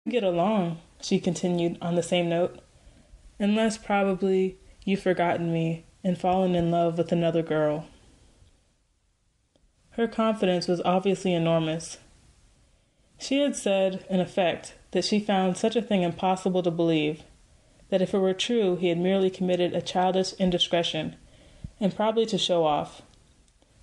Get along, she continued on the same note, unless probably you've forgotten me and fallen in love with another girl. Her confidence was obviously enormous. She had said, in effect, that she found such a thing impossible to believe, that if it were true he had merely committed a childish indiscretion, and probably to show off.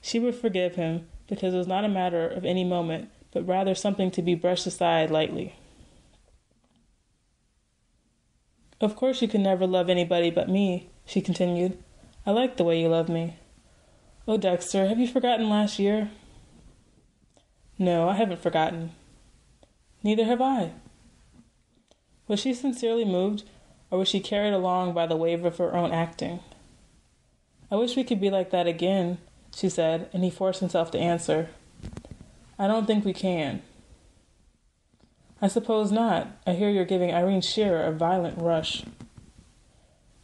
She would forgive him because it was not a matter of any moment, but rather something to be brushed aside lightly. Of course you could never love anybody but me, she continued. I like the way you love me. Oh, Dexter, have you forgotten last year? No, I haven't forgotten. Neither have I. Was she sincerely moved, or was she carried along by the wave of her own acting? I wish we could be like that again, she said, and he forced himself to answer. I don't think we can. I suppose not. I hear you're giving Irene Shearer a violent rush.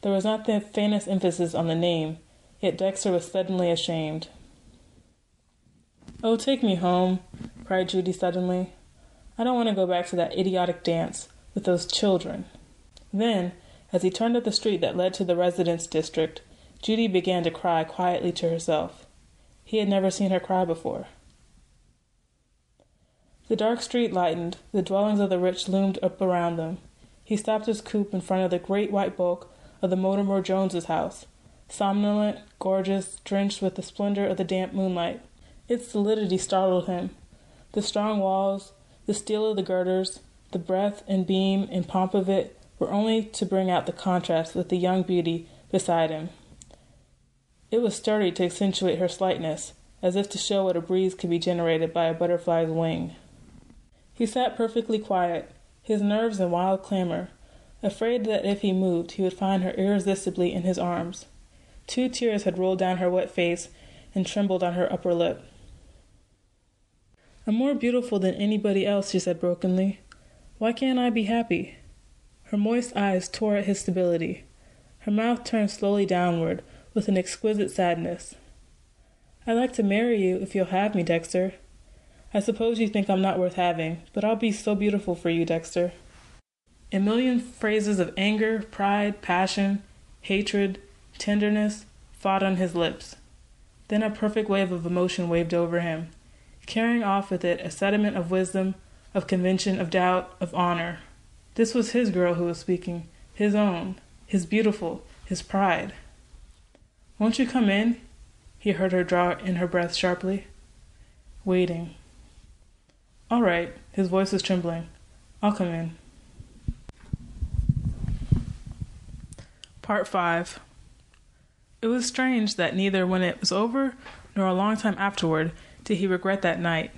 There was not the faintest emphasis on the name, yet Dexter was suddenly ashamed. Oh, take me home, cried Judy suddenly. I don't want to go back to that idiotic dance with those children. Then, as he turned up the street that led to the residence district, Judy began to cry quietly to herself. He had never seen her cry before. The dark street lightened, the dwellings of the rich loomed up around them. He stopped his coupe in front of the great white bulk of the Mortimer Joneses' house, somnolent, gorgeous, drenched with the splendor of the damp moonlight. Its solidity startled him. The strong walls, the steel of the girders, the breadth and beam and pomp of it were only to bring out the contrast with the young beauty beside him. It was sturdy to accentuate her slightness, as if to show what a breeze could be generated by a butterfly's wing. He sat perfectly quiet, his nerves in wild clamor, afraid that if he moved he would find her irresistibly in his arms. 2 tears had rolled down her wet face and trembled on her upper lip. I'm more beautiful than anybody else, she said brokenly. Why can't I be happy? Her moist eyes tore at his stability. Her mouth turned slowly downward with an exquisite sadness. I'd like to marry you if you'll have me, Dexter. I suppose you think I'm not worth having, but I'll be so beautiful for you, Dexter. A million phrases of anger, pride, passion, hatred, tenderness fought on his lips. Then a perfect wave of emotion waved over him, carrying off with it a sediment of wisdom, of convention, of doubt, of honor. This was his girl who was speaking, his own, his beautiful, his pride. Won't you come in? He heard her draw in her breath sharply. Waiting. All right, his voice was trembling. I'll come in. Part 5. It was strange that neither when it was over nor a long time afterward did he regret that night.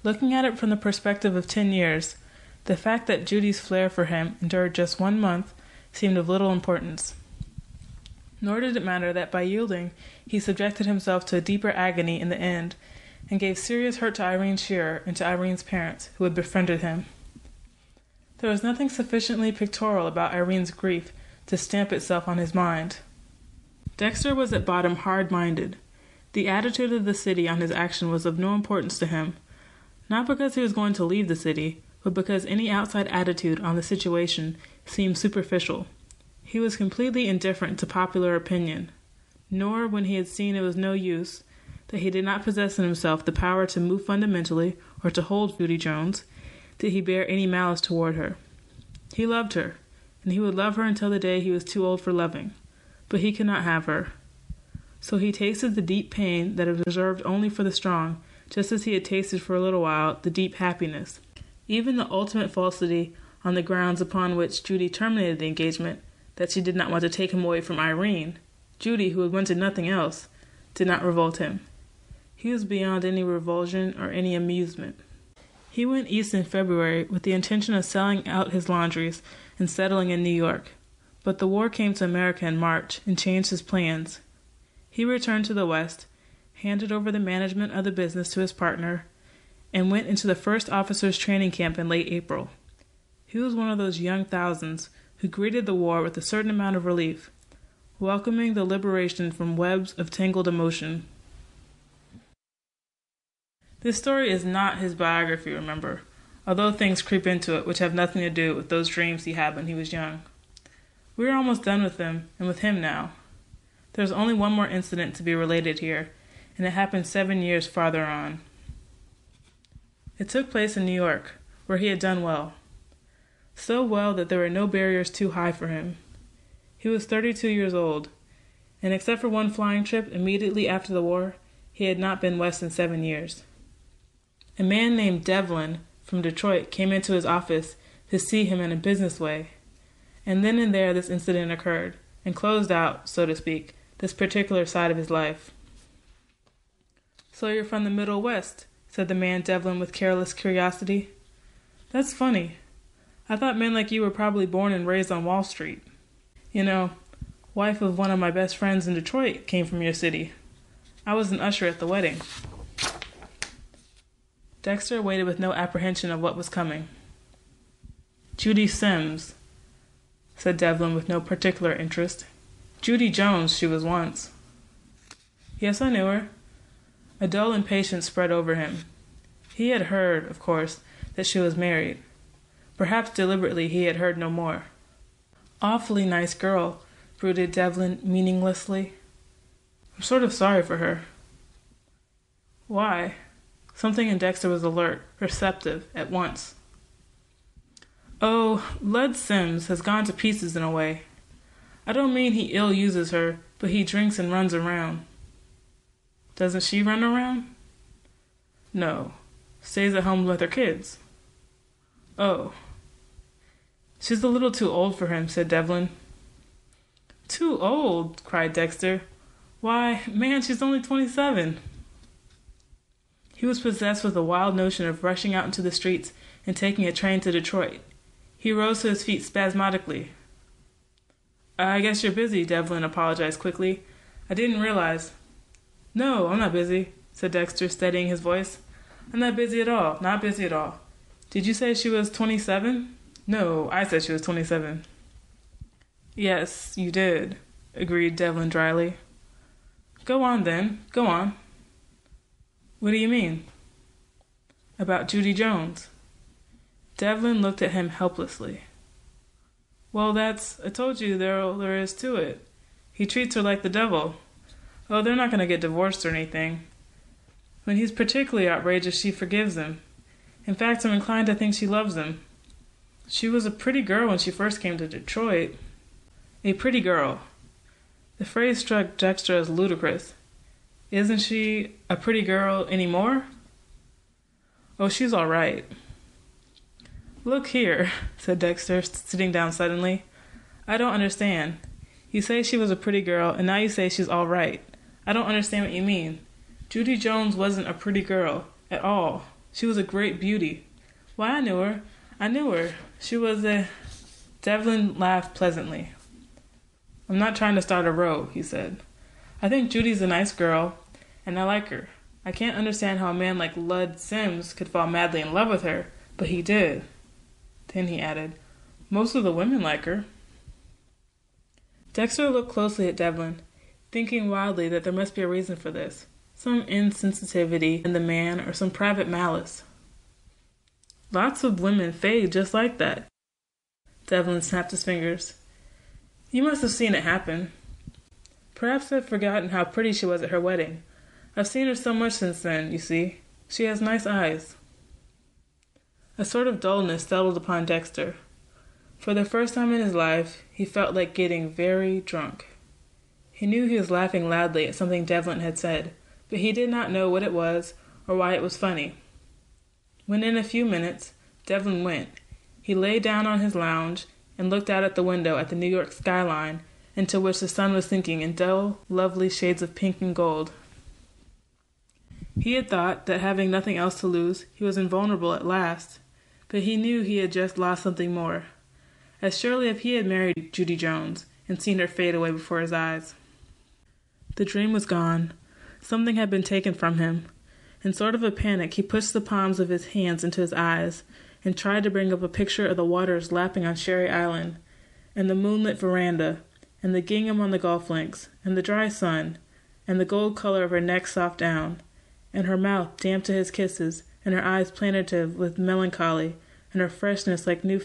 Looking at it from the perspective of 10 years, the fact that Judy's flair for him endured just 1 month seemed of little importance. Nor did it matter that by yielding he subjected himself to a deeper agony in the end, and gave serious hurt to Irene Shearer and to Irene's parents, who had befriended him. There was nothing sufficiently pictorial about Irene's grief to stamp itself on his mind. Dexter was at bottom hard-minded. The attitude of the city on his action was of no importance to him, not because he was going to leave the city, but because any outside attitude on the situation seemed superficial. He was completely indifferent to popular opinion, nor, when he had seen it was no use, that he did not possess in himself the power to move fundamentally or to hold Judy Jones, did he bear any malice toward her. He loved her, and he would love her until the day he was too old for loving, but he could not have her. So he tasted the deep pain that is reserved only for the strong, just as he had tasted for a little while the deep happiness. Even the ultimate falsity on the grounds upon which Judy terminated the engagement, that she did not want to take him away from Irene, Judy, who had wanted nothing else, did not revolt him. He was beyond any revulsion or any amusement. He went east in February with the intention of selling out his laundries and settling in New York. But the war came to America in March and changed his plans. He returned to the West, handed over the management of the business to his partner, and went into the first officers' training camp in late April. He was one of those young thousands who greeted the war with a certain amount of relief, welcoming the liberation from webs of tangled emotion. This story is not his biography, remember, although things creep into it which have nothing to do with those dreams he had when he was young. We are almost done with them, and with him now. There's only one more incident to be related here, and it happened 7 years farther on. It took place in New York, where he had done well. So well that there were no barriers too high for him. He was 32 years old, and except for one flying trip immediately after the war, he had not been west in 7 years. A man named Devlin from Detroit came into his office to see him in a business way, and then and there this incident occurred, and closed out, so to speak, this particular side of his life. "So you're from the Middle West," said the man Devlin with careless curiosity. "That's funny. I thought men like you were probably born and raised on Wall Street. You know, wife of one of my best friends in Detroit came from your city. I was an usher at the wedding." Dexter waited with no apprehension of what was coming. "Judy Sims," said Devlin with no particular interest. "Judy Jones she was once." "Yes, I knew her." A dull impatience spread over him. He had heard, of course, that she was married. Perhaps deliberately he had heard no more. "Awfully nice girl," brooded Devlin meaninglessly. "I'm sort of sorry for her." "Why?" Something in Dexter was alert, perceptive, at once. "Oh, Lud Sims has gone to pieces in a way. I don't mean he ill-uses her, but he drinks and runs around." "Doesn't she run around?" "No. Stays at home with her kids." "Oh." "She's a little too old for him," said Devlin. "Too old?" cried Dexter. "Why, man, she's only 27. He was possessed with a wild notion of rushing out into the streets and taking a train to Detroit. He rose to his feet spasmodically. "I guess you're busy," Devlin apologized quickly. "I didn't realize." "No, I'm not busy," said Dexter, steadying his voice. "I'm not busy at all, not busy at all. Did you say she was 27? "No, I said she was 27. "Yes, you did," agreed Devlin dryly. "Go on, then. Go on." "What do you mean?" "About Judy Jones." Devlin looked at him helplessly. "Well, I told you there is to it. He treats her like the devil. Oh, they're not going to get divorced or anything. When he's particularly outrageous, she forgives him. In fact, I'm inclined to think she loves him. She was a pretty girl when she first came to Detroit." A pretty girl. The phrase struck Dexter as ludicrous. "Isn't she a pretty girl anymore?" "Oh, she's all right." "Look here," said Dexter, sitting down suddenly. "I don't understand. You say she was a pretty girl, and now you say she's all right. I don't understand what you mean. Judy Jones wasn't a pretty girl, at all. She was a great beauty. Why, I knew her. I knew her. She was a—" Devlin laughed pleasantly. "I'm not trying to start a row," he said. "I think Judy's a nice girl, and I like her. I can't understand how a man like Lud Sims could fall madly in love with her, but he did." Then he added, "Most of the women like her." Dexter looked closely at Devlin, thinking wildly that there must be a reason for this, some insensitivity in the man or some private malice. "Lots of women fade just like that." Devlin snapped his fingers. "You must have seen it happen. Perhaps I've forgotten how pretty she was at her wedding. I've seen her so much since then, you see. She has nice eyes." A sort of dullness settled upon Dexter. For the first time in his life, he felt like getting very drunk. He knew he was laughing loudly at something Devlin had said, but he did not know what it was or why it was funny. When in a few minutes, Devlin went, he lay down on his lounge and looked out at the window at the New York skyline, into which the sun was sinking in dull, lovely shades of pink and gold. He had thought that having nothing else to lose, he was invulnerable at last, but he knew he had just lost something more. As surely if he had married Judy Jones and seen her fade away before his eyes. The dream was gone. Something had been taken from him. In sort of a panic, he pushed the palms of his hands into his eyes and tried to bring up a picture of the waters lapping on Sherry Island, and the moonlit veranda, and the gingham on the golf links, and the dry sun, and the gold color of her neck's soft down, and her mouth damp to his kisses, and her eyes plaintive with melancholy, and her freshness like new